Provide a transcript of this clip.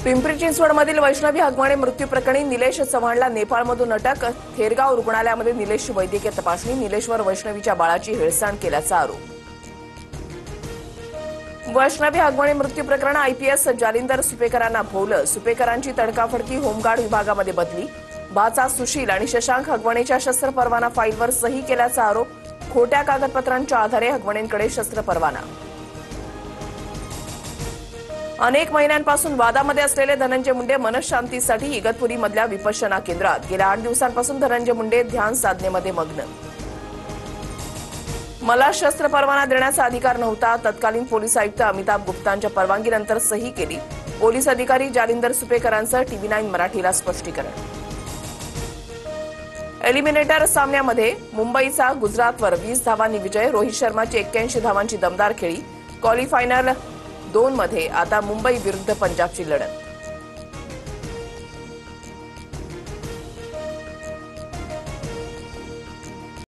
पिंपरी चिंचवडमधील वैष्णवी हगवणे मृत्यू प्रकरणी निलेश चव्हाणला नेपाळमधून अटक। थेरगाव रुग्णालयामध्ये निलेशची वैद्यकीय तपासणी। निलेशवर वैष्णवीच्या बाळाची हेळसांड केल्याचा आरोप। वैष्णवी हगवणे मृत्यू प्रकरण आयपीएस जालिंदर सुपेकरांना भोवलं। सुपेकरांची तडकाफडकी होमगार्ड विभागामध्ये बदली। भाचा सुशील आणि शशांक हगवणेच्या शस्त्र परवाना फाईलवर सही केल्याचा आरोप। खोट्या कागदपत्रांच्या आधारे हगवणेंकडे शस्त्र परवाना। अनेक महिन्यांपासून वादामध्ये असलेले धनंजय मुंडे मनशांतीसाठी इगतपुरीमधल्या विपश्यना केंद्रात। गेल्या 8 दिवसांपासून धनंजय मुंडे ध्यान साधनेमध्ये मग्न। मला शस्त्र परवाना देण्याचा अधिकार नव्हता। तत्कालीन पोलीस आयुक्त अमिताभ गुप्तांच्या परवानगीनंतर सही केली। पोलीस अधिकारी जालिंदर सुपेकरांचं TV9 मराठीला स्पष्टीकरण। एलिमिनेटर सामन्यामध्ये मुंबईचा गुजरातवर 20 धावांनी विजय। रोहित शर्माची 81 धावांची दमदार खेळी। क्वालिफायनल 2 मध्ये आता मुंबई विरुद्ध पंजाबची लढत।